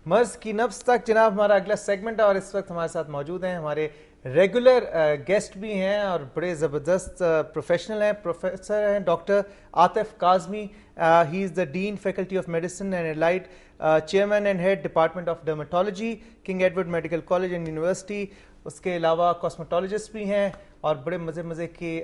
मर्ज की नब्ज तक जनाब हमारा अगला सेगमेंट है और इस वक्त हमारे साथ मौजूद हैं हमारे रेगुलर गेस्ट भी हैं और बड़े ज़बरदस्त प्रोफेशनल हैं। प्रोफेसर हैं doctor Atif Kazmi, he is the dean faculty of medicine and allied, chairman and head department of dermatology, king Edward medical college and university. उसके अलावा कॉस्मेटोलॉजिस्ट भी हैं और बड़े मज़े मज़े के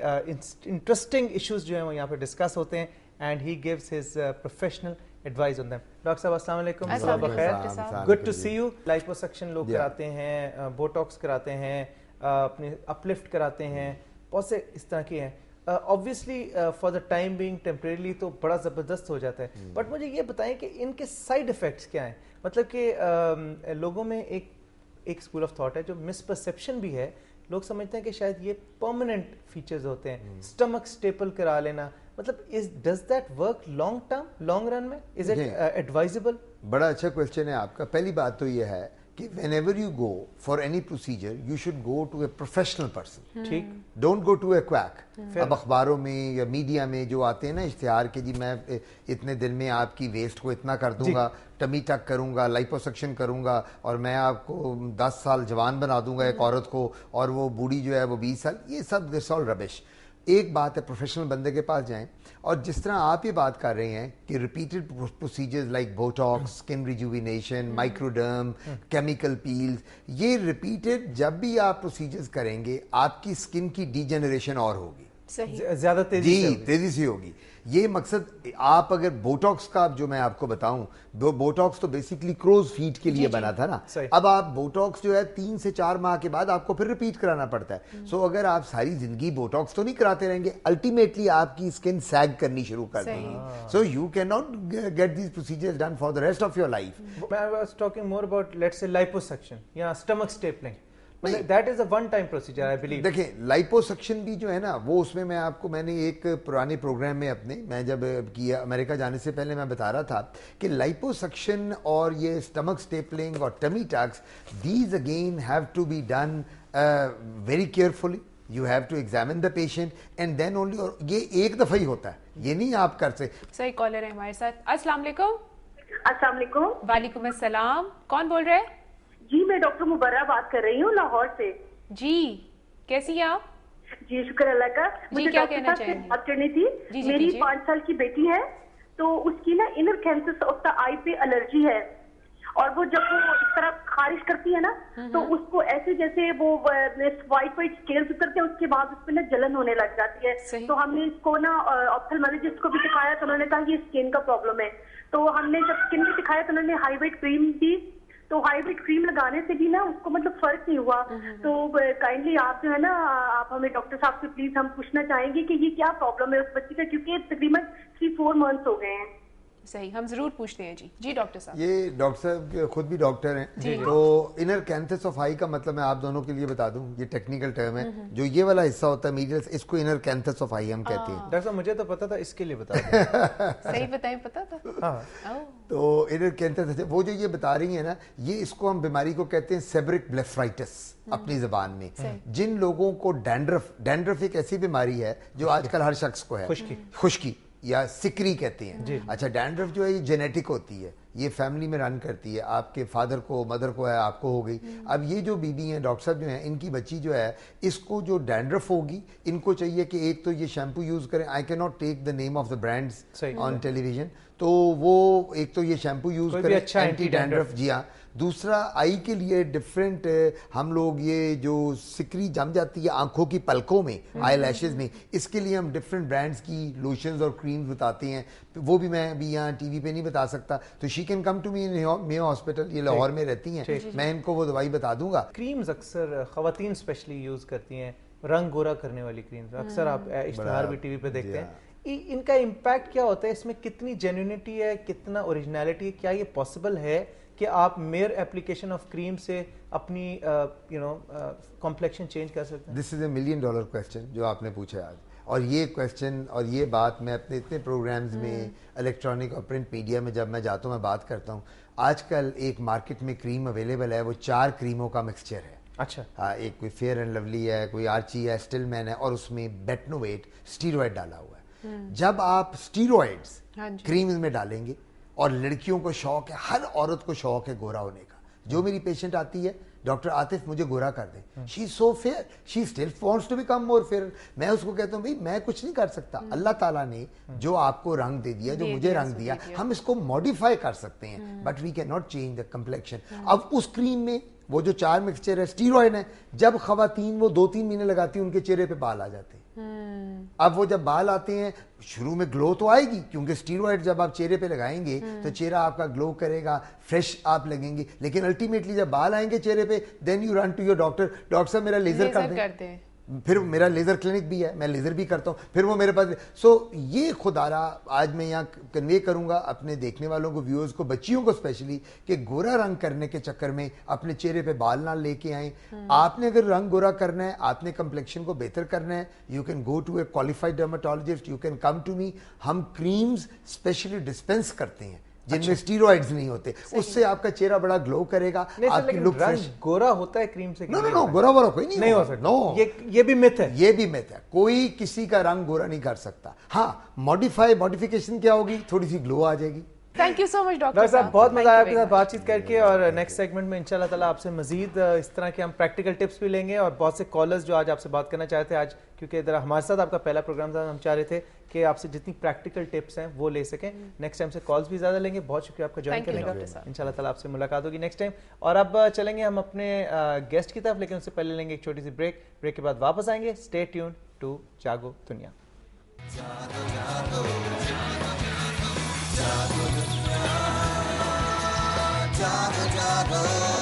इंटरेस्टिंग इश्यूज़ जो हैं वो यहाँ पर डिस्कस होते हैं and he gives his professional advice on them. Doctor साहब अस्सलाम वालेकुम, खैर, good to see you. Liposuction लोग कराते हैं, बोटॉक्स कराते हैं, अपने अपलिफ्ट कराते हैं, बहुत से इस तरह के हैं। Obviously for the time being temporary तो बड़ा ज़बरदस्त हो जाता है, बट मुझे ये बताएं कि इनके साइड इफ़ेक्ट्स क्या हैं। मतलब कि लोगों में एक स्कूल ऑफ थॉट है जो मिसपरसेप्शन भी है, लोग समझते हैं कि शायद ये परमानेंट फीचर्स होते हैं। स्टमक स्टेपल करा लेना, मतलब does that work long term, long run में, इज इट एडवाइजेबल? बड़ा अच्छा क्वेश्चन है आपका। पहली बात तो ये है कि whenever you go for any procedure you should go to a professional person, ठीक, don't go to a quack। अब अखबारों में या मीडिया में जो आते हैं ना इश्तिहार के, जी मैं इतने दिन में आपकी वेस्ट को इतना कर दूंगा, टमी टक करूंगा, लाइपोसक्शन करूंगा और मैं आपको 10 साल जवान बना दूंगा एक औरत को, और वो बूढ़ी जो है वो 20 साल, ये सब दिस ऑल रबिश। एक बात है प्रोफेशनल बंदे के पास जाएं, और जिस तरह आप ये बात कर रहे हैं कि repeated procedures like botox, skin rejuvenation, microderm, chemical peels, ये रिपीटेड जब भी आप प्रोसीजर्स करेंगे आपकी स्किन की डीजेनरेशन और होगी, ज्यादा तेजी से होगी। ये मकसद, आप अगर बोटॉक्स का जो मैं आपको बताऊं, बोटॉक्स तो बेसिकली क्रोज फीट के लिए बना था ना। अब आप बोटॉक्स जो है 3 से 4 माह के बाद आपको फिर रिपीट कराना पड़ता है। सो अगर आप सारी जिंदगी बोटॉक्स तो नहीं कराते रहेंगे, अल्टीमेटली आपकी स्किन सैग करनी शुरू कर देगी। So you can not get these procedures done for the rest of your life. I was talking more about let's say liposuction या stomach stapling, that is a one time procedure I believe. देखिए liposuction भी जो है ना वो, उसमें मैंने एक पुराने प्रोग्राम में अपने, मैं जब किया अमेरिका जाने से पहले मैं बता रहा था कि लाइपोसक्शन और ये स्टमक स्टेपलिंग और tummy tucks, these again have to be done very carefully. You have to examine the patient and then only, और ये एक दफा ही होता है, ये नहीं आप कर सकते। सही कॉलर है हमारे साथ। अस्सलाम वालेकुम। अस्सलाम वालेकुम। वालेकुम अस्सलाम, कौन बोल रहे हैं? जी मैं डॉक्टर मुबर्रा बात कर रही हूँ लाहौर से। जी कैसी हैं आप? जी शुक्र अल्लाह का। मुझे क्या कहना चाहिए? बात करनी थी। मेरी 5 साल की बेटी है, तो उसकी ना इनर कैंसर ऑफ द आई पे एलर्जी है, और वो जब वो इस तरह खारिश करती है ना तो उसको ऐसे जैसे वो वाइट वाइट स्केल्स उतरते हैं, उसके बाद उसमें ना जलन होने लग जाती है। तो हमने इसको ना ऑप्थेल्मोलॉजिस्ट को भी दिखाया, तो उन्होंने कहा ये स्किन का प्रॉब्लम है। तो हमने जब स्किन में दिखाया तो उन्होंने हाई वेट क्रीम दी, तो हाई वेट क्रीम लगाने से भी ना उसको मतलब फर्क नहीं हुआ। तो काइंडली आप जो है ना, आप हमें डॉक्टर साहब से प्लीज हम पूछना चाहेंगे कि ये क्या प्रॉब्लम है उस बच्ची का, क्योंकि तकरीबन 3-4 मंथ्स हो गए हैं। सही, हम जरूर पूछते हैं। जी डॉक्टर साहब। ये डॉक्टर साहब खुद भी डॉक्टर हैं, तो इनर कैंसस ऑफ आई का मतलब मैं आप दोनों के लिए बता दूं, ये टेक्निकल टर्म है। जो ये वाला हिस्सा होता है मीडियल, इसको इनर कैंसस ऑफ आई हम कहते हैं। डॉक्टर साहब मुझे तो पता था, इसके लिए बता सही बताएं, पता था। तो इनर कैंसस, वो जो ये बता रही है ना, ये इसको हम बीमारी को कहते हैं सेबरिक ब्लेफराइटिस अपनी जबान में। जिन लोगों को डैंड्रफ एक ऐसी बीमारी है जो आजकल हर शख्स को है, खुश्की या सिकरी कहते हैं। अच्छा, डैंड्रफ जो है ये जेनेटिक होती है, ये फैमिली में रन करती है, आपके फादर को, मदर को है, आपको हो गई। अब ये जो बीबी हैं, डॉक्टर साहब जो हैं, इनकी बच्ची जो है, इसको जो डैंड्रफ होगी, इनको चाहिए कि एक तो ये शैम्पू यूज करें। I can not take the name of the brands on television, तो वो एक तो ये शैम्पू यूज करें, अच्छा एंटी डैंड्रफ। जी हाँ। दूसरा, आई के लिए डिफरेंट हम लोग, ये जो सिकरी जम जाती है आंखों की पलकों में, आई लैशेज में, इसके लिए हम डिफरेंट ब्रांड्स की लोशंस और क्रीम्स बताते हैं। वो भी मैं अभी यहाँ टीवी पे नहीं बता सकता, तो she can come to me in Mayo hospital, ये लाहौर में रहती हैं, मैं इनको वो दवाई बता दूंगा। क्रीम्स अक्सर खवातीन स्पेशली यूज करती हैं, रंग गोरा करने वाली क्रीम्स, अक्सर आप इश्तिहार भी टीवी पे देखते हैं। इनका इम्पैक्ट क्या होता है, इसमें कितनी जेन्युइनिटी है, कितना ओरिजिनलिटी है? क्या ये पॉसिबल है कि आप मेयर एप्लीकेशन ऑफ क्रीम से अपनी कॉम्प्लेक्शन चेंज कर सकते हैं? दिस इज $1 मिलियन क्वेश्चन जो आपने पूछा आज, और ये क्वेश्चन और ये बात मैं अपने इतने प्रोग्राम्स में, इलेक्ट्रॉनिक और प्रिंट मीडिया में जब मैं जाता हूँ, मैं बात करता हूँ। आजकल एक मार्केट में क्रीम अवेलेबल है, वो 4 क्रीमों का मिक्सचर है। अच्छा। हाँ, एक कोई फेयर एंड लवली है, कोई आर्ची है, स्टिलमैन है, और उसमें बेटनोवेट स्टीरॉयड डाला हुआ है। जब आप स्टीरॉयड्स क्रीम में डालेंगे और लड़कियों को शौक है, हर औरत को शौक है गोरा होने का। जो मेरी पेशेंट आती है, डॉक्टर आतिफ मुझे गोरा कर दे, she is so fair, she still wants to become more fair. मैं उसको कहता हूँ भाई मैं कुछ नहीं कर सकता, अल्लाह ताला ने जो आपको रंग दे दिया, जो मुझे रंग दिया, हम इसको मॉडिफाई कर सकते हैं, but we can not change the complexion. अब उस क्रीम में वो जो 4 मिक्सचर है, स्टीरॉयड है, जब खवातीन वो 2-3 महीने लगाती हैं उनके चेहरे पे बाल आ जाते हैं। अब वो जब बाल आते हैं, शुरू में ग्लो तो आएगी, क्योंकि स्टीरॉयड जब आप चेहरे पे लगाएंगे तो चेहरा आपका ग्लो करेगा, फ्रेश आप लगेंगे, लेकिन अल्टीमेटली जब बाल आएंगे चेहरे पे, then you run to your doctor, doctor साहब मेरा लेजर कर दें। फिर मेरा लेजर क्लिनिक भी है, मैं लेजर भी करता हूँ, फिर वो मेरे पास। सो ये खुदारा आज मैं यहाँ कन्वे करूंगा अपने देखने वालों को, व्यूअर्स को, बच्चियों को स्पेशली, कि गोरा रंग करने के चक्कर में अपने चेहरे पे बाल ना लेके आए। आपने अगर रंग गोरा करना है, आपने कम्प्लेक्शन को बेहतर करना है, you can go to a qualified dermatologist, you can come to me. हम क्रीम्स स्पेशली डिस्पेंस करते हैं जिनमें स्टीरॉइड्स नहीं होते, उससे आपका चेहरा बड़ा ग्लो करेगा, आपकी लुक फ्रेश। गोरा होता है क्रीम से? नो, गोरा वोरा कोई नहीं हो सकता। नो, ये भी मिथ है। ये भी मिथ है, कोई किसी का रंग गोरा नहीं कर सकता। हाँ, मॉडिफिकेशन क्या होगी, थोड़ी सी ग्लो आ जाएगी। Thank you so much doctor साहब, बहुत मजा आया आपके साथ बातचीत करके, और नेक्स्ट सेगमेंट में इंशाल्लाह ताला आपसे मजीद इस तरह के हम प्रैक्टिकल टिप्स भी लेंगे, और बहुत से कॉलर्स जो आज आपसे बात करना चाहते हैं आज, क्योंकि इधर हमारे साथ आपका पहला प्रोग्राम था, हम चाह रहे थे कि आपसे जितनी प्रैक्टिकल टिप्स हैं वो ले सकें। नेक्स्ट टाइम से कॉल्स भी ज्यादा लेंगे। बहुत शुक्रिया आपका ज्वाइन करने का, इंशाल्लाह ताला आपसे मुलाकात होगी नेक्स्ट टाइम। और अब चलेंगे हम अपने गेस्ट की तरफ, लेकिन उससे पहले लेंगे एक छोटी सी ब्रेक के बाद वापस आएंगे। स्टे ट्यून टू जागो दुनिया। जागो